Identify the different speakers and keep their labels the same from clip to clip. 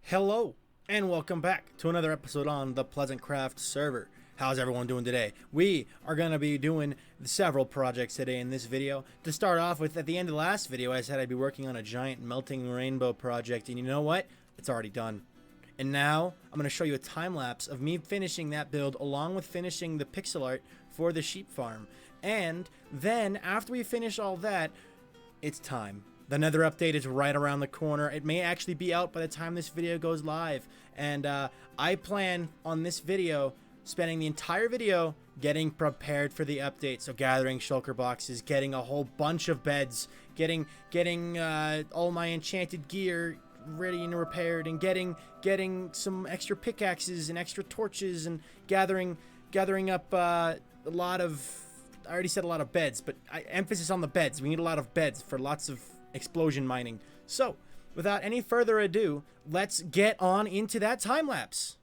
Speaker 1: Hello, and welcome back to another episode on the Pleasantcraft server. How's everyone doing today? We are going to be doing several projects today in this video. To start off with, at the end of the last video, I said I'd be working on a giant melting rainbow project, and you know what? It's already done. And now, I'm going to show you a time-lapse of me finishing that build, along with finishing the pixel art for the sheep farm. And then, after we finish all that, it's time. The Nether update is right around the corner. It may actually be out by the time this video goes live. And I plan on this video spending the entire video getting prepared for the update. So gathering shulker boxes, getting a whole bunch of beds, getting all my enchanted gear ready and repaired, and getting some extra pickaxes and extra torches, and gathering up a lot of... I already said a lot of beds, but emphasis on the beds. We need a lot of beds for lots of explosion mining. So, without any further ado, let's get on into that time lapse.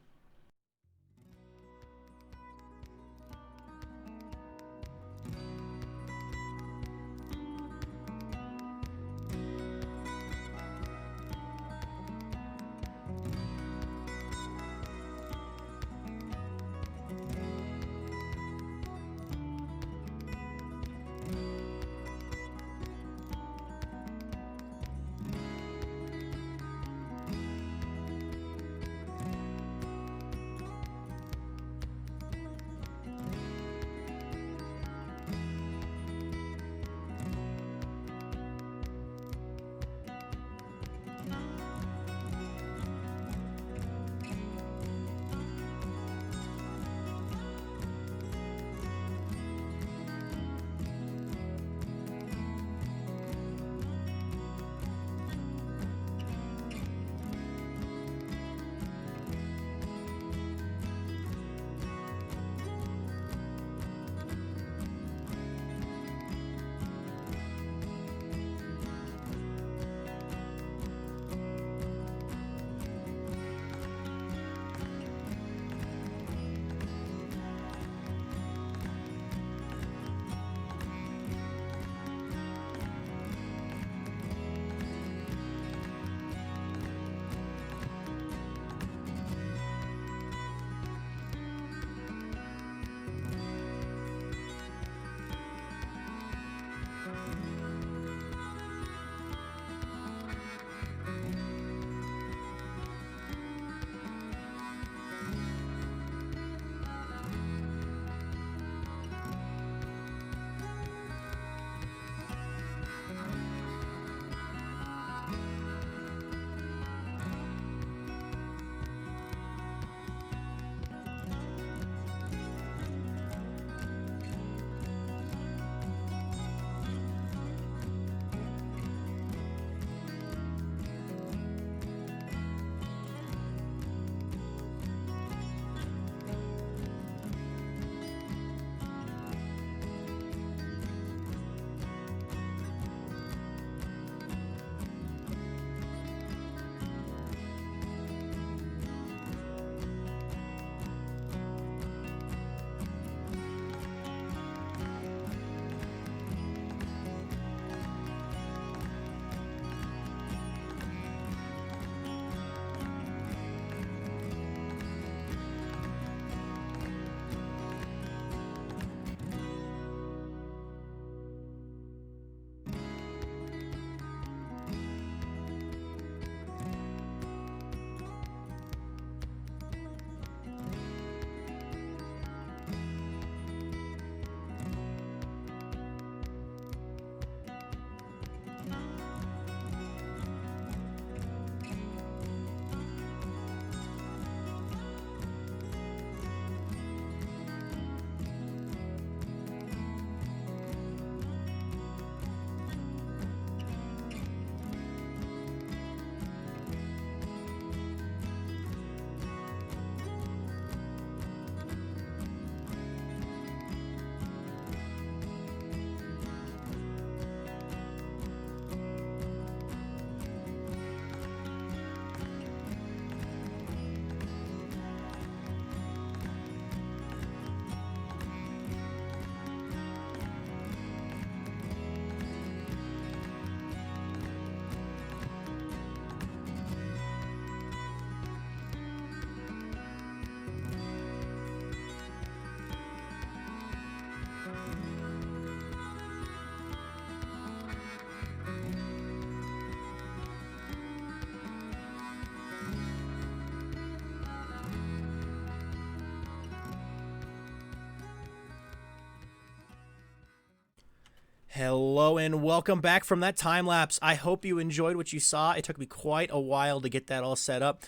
Speaker 1: Hello and welcome back from that time lapse. I hope you enjoyed what you saw. It took me quite a while to get that all set up.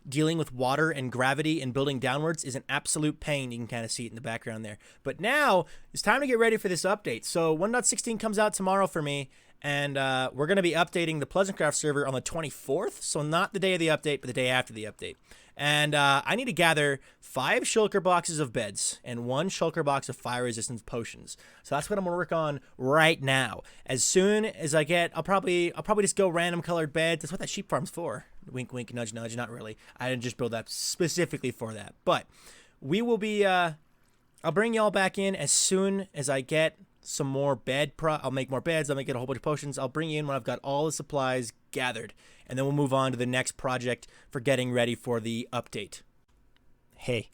Speaker 1: Dealing with water and gravity and building downwards is an absolute pain. You can kind of see it in the background there. But now it's time to get ready for this update. So 1.16 comes out tomorrow for me, and we're going to be updating the Pleasantcraft server on the 24th. So not the day of the update, but the day after the update. And I need to gather 5 shulker boxes of beds and 1 shulker box of fire resistance potions. So that's what I'm gonna work on right now. As soon as I get, I'll probably just go random colored beds. That's what that sheep farm's for. Wink, wink, nudge, nudge. Not really. I didn't just build that specifically for that. But we will be. I'll bring y'all back in as soon as I get some more I'll make more beds. I'll make it a whole bunch of potions. I'll bring you in when I've got all the supplies gathered, and then we'll move on to the next project for getting ready for the update. Hey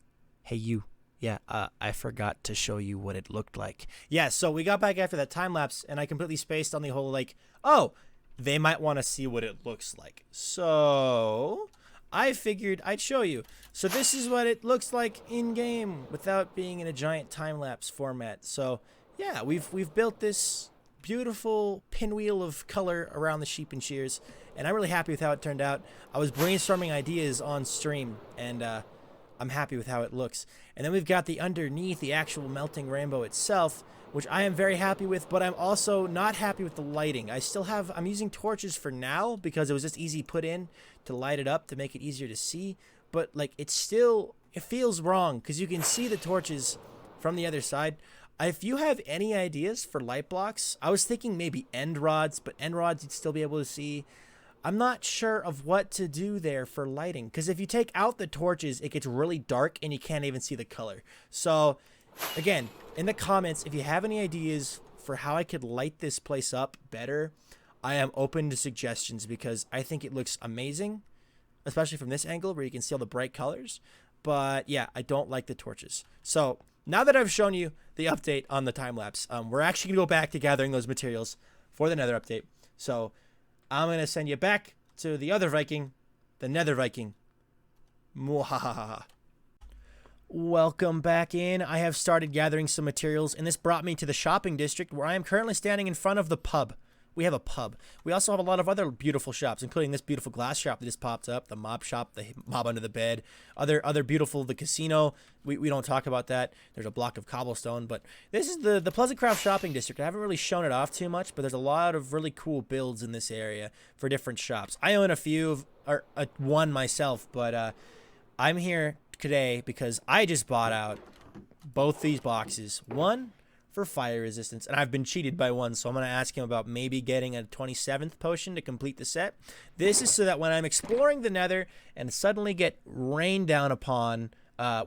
Speaker 1: you. Yeah, I forgot to show you what it looked like. Yeah, so we got back after that time lapse, and I completely spaced on the whole, like, oh, they might want to see what it looks like. So I figured I'd show you. So this is what it looks like in game without being in a giant time lapse format. So yeah, we've built this beautiful pinwheel of color around the sheep and shears, and I'm really happy with how it turned out. I was brainstorming ideas on stream, and I'm happy with how it looks. And then we've got the underneath, the actual melting rainbow itself, which I am very happy with, but I'm also not happy with the lighting. I'm using torches for now because it was just easy put in to light it up to make it easier to see, but like it feels wrong because you can see the torches from the other side. If you have any ideas for light blocks, I was thinking maybe end rods, but end rods you'd still be able to see. I'm not sure of what to do there for lighting, because if you take out the torches, it gets really dark and you can't even see the color. So again, in the comments, if you have any ideas for how I could light this place up better, I am open to suggestions because I think it looks amazing, especially from this angle where you can see all the bright colors. But yeah, I don't like the torches. So now that I've shown you the update on the time lapse, we're actually gonna go back to gathering those materials for the Nether update. So I'm gonna send you back to the other Viking, the Nether Viking. Mwahaha. Welcome back in. I have started gathering some materials, and this brought me to the shopping district where I am currently standing in front of the pub. We have a pub. We also have a lot of other beautiful shops, including this beautiful glass shop that just popped up, the mob shop, the mob under the bed, other beautiful, the casino. We don't talk about that. There's a block of cobblestone, but this is the Pleasantcraft shopping district. I haven't really shown it off too much, but there's a lot of really cool builds in this area for different shops. I own a few, or one myself, but I'm here today because I just bought out both these boxes. One for fire resistance, and I've been cheated by one, so I'm going to ask him about maybe getting a 27th potion to complete the set. This is so that when I'm exploring the Nether and suddenly get rained down upon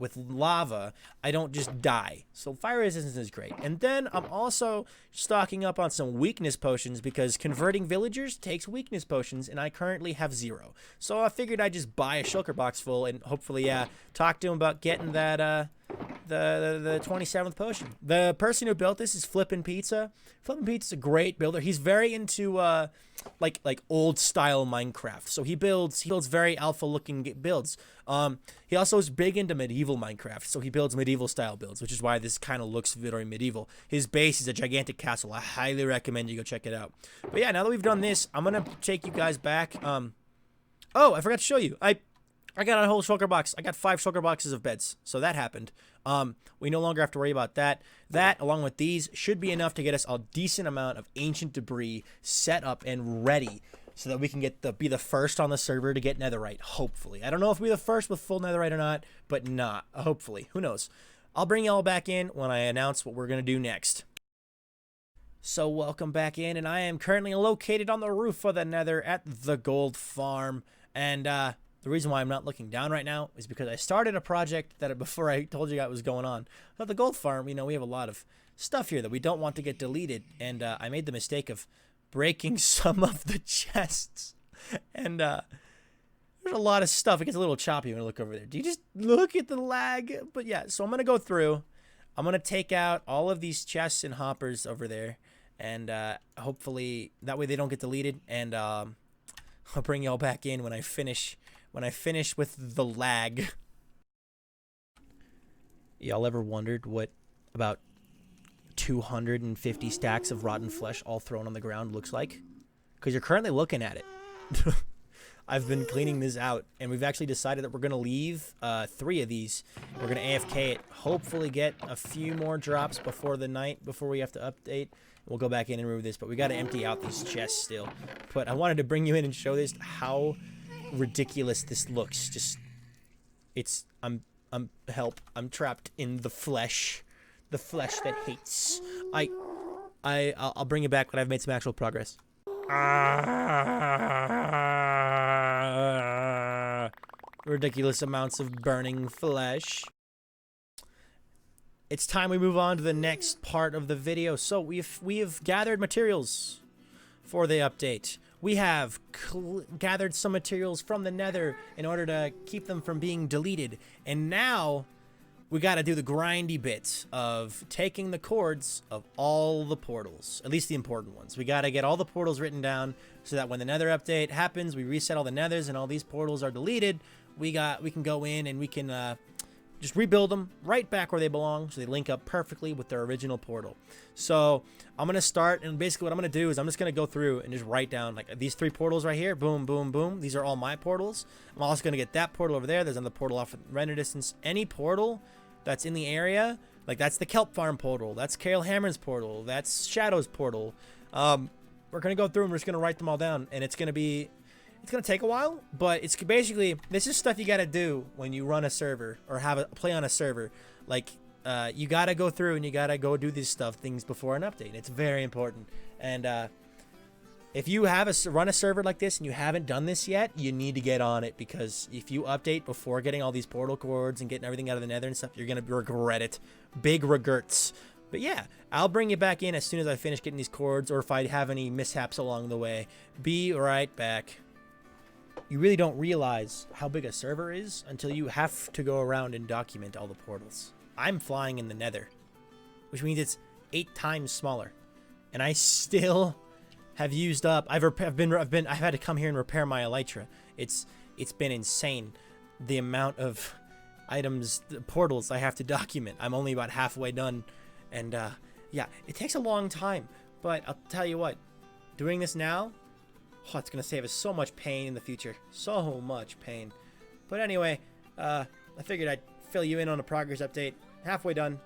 Speaker 1: with lava, I don't just die. So fire resistance is great. And then I'm also stocking up on some weakness potions because converting villagers takes weakness potions, and I currently have 0. So I figured I'd just buy a shulker box full and hopefully talk to him about getting that the 27th potion. The person who built this is Flippin' Pizza. Flippin' Pizza's a great builder. He's very into like old style Minecraft. So he builds very alpha looking builds. He also is big into medieval Minecraft. So he builds medieval style builds, which is why this kind of looks very medieval. His base is a gigantic castle. I highly recommend you go check it out. But yeah, now that we've done this, I'm gonna take you guys back. Oh, I forgot to show you. I got a whole shulker box. I got 5 shulker boxes of beds. So that happened. We no longer have to worry about that. That, along with these, should be enough to get us a decent amount of ancient debris set up and ready so that we can be the first on the server to get netherite, hopefully. I don't know if we'll be the first with full netherite or not, but hopefully. Who knows? I'll bring y'all back in when I announce what we're going to do next. So welcome back in, and I am currently located on the roof of the Nether at the gold farm, and the reason why I'm not looking down right now is because I started a project that before I told you what was going on. So at the gold farm, we have a lot of stuff here that we don't want to get deleted, and I made the mistake of breaking some of the chests, and there's a lot of stuff. It gets a little choppy when I look over there. Do you just look at the lag? But yeah, so I'm going to go through. I'm going to take out all of these chests and hoppers over there, and hopefully that way they don't get deleted, and I'll bring y'all back in when I finish with the lag. Y'all ever wondered what about 250 stacks of rotten flesh all thrown on the ground looks like, because you're currently looking at it. I've been cleaning this out, and we've actually decided that we're going to leave 3 of these. We're going to AFK it, hopefully get a few more drops before the night, before we have to update. We'll go back in and remove this, but we got to empty out these chests still. But I wanted to bring you in and show this, how ridiculous this looks. Just, it's, help, I'm trapped in the flesh that hates. I'll bring you back when I've made some actual progress. Ridiculous amounts of burning flesh. It's time we move on to the next part of the video. So we have gathered materials for the update. We have gathered some materials from the Nether in order to keep them from being deleted, and now we got to do the grindy bit of taking the codes of all the portals, at least the important ones. We got to get all the portals written down so that when the Nether update happens, we reset all the Nethers and all these portals are deleted. We can go in and we can just rebuild them right back where they belong, so they link up perfectly with their original portal. So I'm going to start, and basically what I'm going to do is I'm just going to go through and just write down like these 3 portals right here. Boom, boom, boom. These are all my portals. I'm also going to get that portal over there. There's another portal off at render distance. Any portal that's in the area, like that's the Kelp Farm portal, that's Kale Hammer's portal, that's Shadow's portal. We're going to go through and we're just going to write them all down, and it's going to take a while, but it's basically, this is stuff you got to do when you run a server or play on a server. Like, you got to go through and you got to go do these things before an update. It's very important. And if you run a server like this and you haven't done this yet, you need to get on it, because if you update before getting all these portal cords and getting everything out of the Nether and stuff, you're going to regret it. Big regrets. But yeah, I'll bring you back in as soon as I finish getting these cords, or if I have any mishaps along the way. Be right back. You really don't realize how big a server is until you have to go around and document all the portals. I'm flying in the Nether, which means it's 8 times smaller, and I still have used up. I've had to come here and repair my elytra. It's been insane, the amount of items, the portals I have to document. I'm only about halfway done, and yeah, it takes a long time. But I'll tell you what, doing this now, oh, it's gonna save us so much pain in the future. So much pain. But anyway, I figured I'd fill you in on a progress update. Halfway done.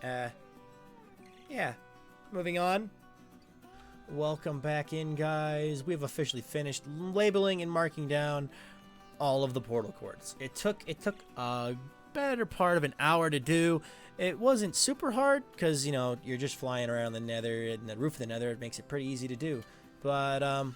Speaker 1: Yeah. Moving on. Welcome back in, guys. We've officially finished labeling and marking down all of the portal cords. It took a better part of an hour to do. It wasn't super hard because, you know, you're just flying around the Nether and the roof of the Nether. It makes it pretty easy to do. But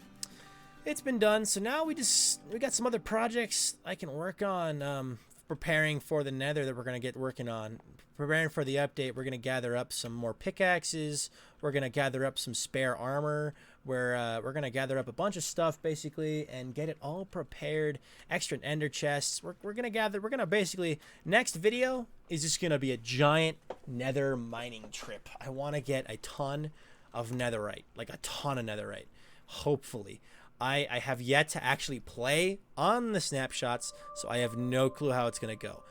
Speaker 1: it's been done. So now we got some other projects I can work on, preparing for the Nether that we're going to get working on. Preparing for the update, we're going to gather up some more pickaxes. We're going to gather up some spare armor. We're going to gather up a bunch of stuff, basically, and get it all prepared. Extra ender chests. We're going to basically, next video is just going to be a giant Nether mining trip. I want to get a ton of netherite, like a ton of netherite, hopefully. I have yet to actually play on the snapshots, so I have no clue how it's going to go.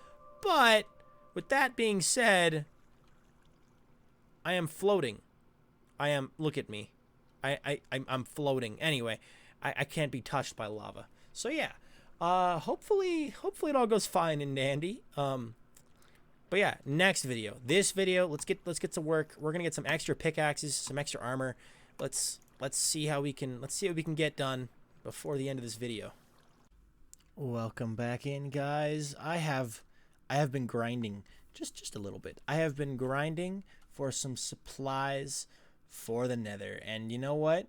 Speaker 1: But with that being said, I am floating. Look at me. I'm floating. Anyway, I can't be touched by lava. So yeah, hopefully it all goes fine and dandy. But yeah, next video. This video, let's get to work. We're gonna get some extra pickaxes, some extra armor. Let's see what we can get done before the end of this video. Welcome back in, guys. I have been grinding just a little bit. I have been grinding for some supplies for the Nether, and you know what?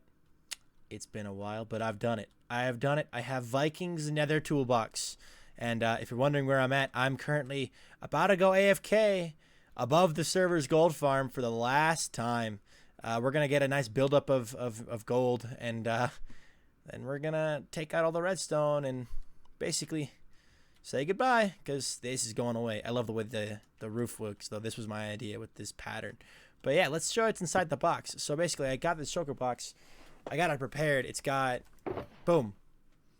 Speaker 1: It's been a while, but I've done it. I have done it. I have Viking's Nether toolbox, and if you're wondering where I'm at, I'm currently about to go AFK above the server's gold farm for the last time. We're gonna get a nice buildup of gold, and then we're gonna take out all the redstone and basically say goodbye, because this is going away. I love the way the roof looks, though. This was my idea with this pattern. But yeah, let's show it's inside the box. So basically, I got this choker box. I got it prepared. It's got, boom.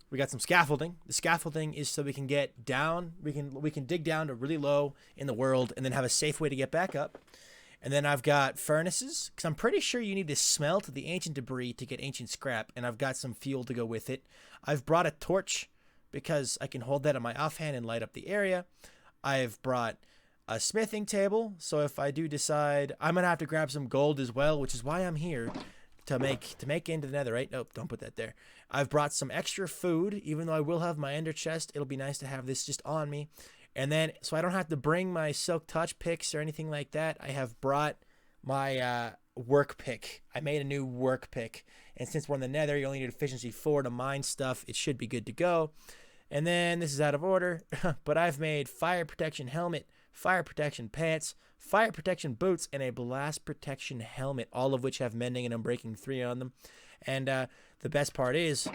Speaker 1: We got some scaffolding. The scaffolding is so we can get down. We can dig down to really low in the world and then have a safe way to get back up. And then I've got furnaces, because I'm pretty sure you need to smelt the ancient debris to get ancient scrap, and I've got some fuel to go with it. I've brought a torch, because I can hold that in my offhand and light up the area. I've brought a smithing table, so if I do decide, I'm going to have to grab some gold as well, which is why I'm here, to make into the netherite. Nope, don't put that there. I've brought some extra food, even though I will have my ender chest. It'll be nice to have this just on me. And then, so I don't have to bring my silk touch picks or anything like that, I have brought my work pick. I made a new work pick. And since we're in the nether, you only need efficiency 4 to mine stuff. It should be good to go. And then, this is out of order, but I've made fire protection helmet, fire protection pants, fire protection boots, and a blast protection helmet, all of which have mending and unbreaking 3 on them. And the best part is,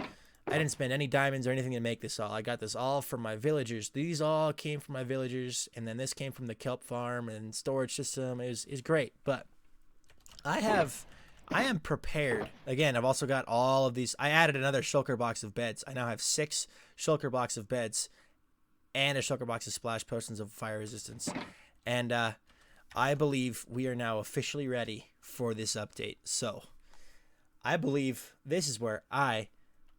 Speaker 1: I didn't spend any diamonds or anything to make this all. I got this all from my villagers. These all came from my villagers, and then this came from the kelp farm and storage system. Is great, but I am prepared. Again, I've also got all of these. I added another shulker box of beds. I now have 6 shulker box of beds and a shulker box of splash potions of fire resistance. And I believe we are now officially ready for this update. So I believe this is where I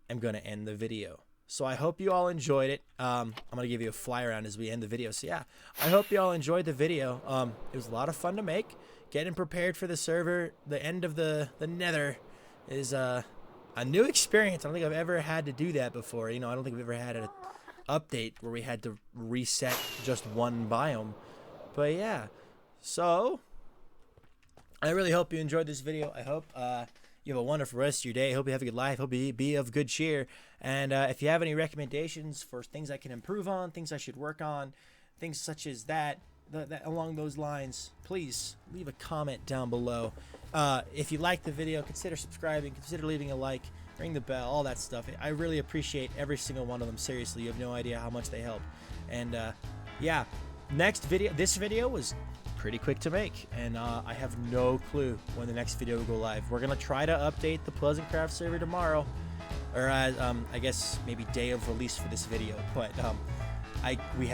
Speaker 1: am going to end the video. So I hope you all enjoyed it. I'm going to give you a fly around as we end the video. So yeah, I hope you all enjoyed the video. It was a lot of fun to make. Getting prepared for the server, the end of the nether is a new experience. I don't think I've ever had to do that before. You know, I don't think we've ever had an update where we had to reset just one biome. But yeah, so I really hope you enjoyed this video. I hope you have a wonderful rest of your day. I hope you have a good life. I hope you be of good cheer. And if you have any recommendations for things I can improve on, things I should work on, things such as that along those lines, please leave a comment down below. If you liked the video, consider subscribing, consider leaving a like, ring the bell, all that stuff. I really appreciate every single one of them. Seriously, you have no idea how much they help. And yeah, this video was pretty quick to make, and I have no clue when the next video will go live. We're gonna try to update the Pleasantcraft server tomorrow, or I guess maybe day of release for this video. But we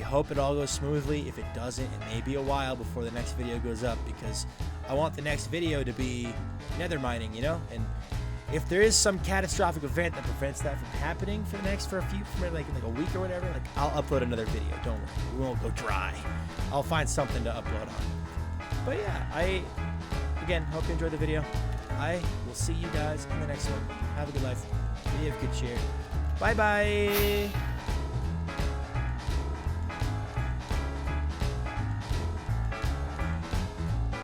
Speaker 1: hope it all goes smoothly. If it doesn't, it may be a while before the next video goes up, because I want the next video to be nether mining, you know. And if there is some catastrophic event that prevents that from happening for like a week or whatever, like, I'll upload another video. Don't worry, we won't go dry. I'll find something to upload on. But yeah, I again hope you enjoyed the video. I will see you guys in the next one. Have a good life. Be of good cheer. Bye bye.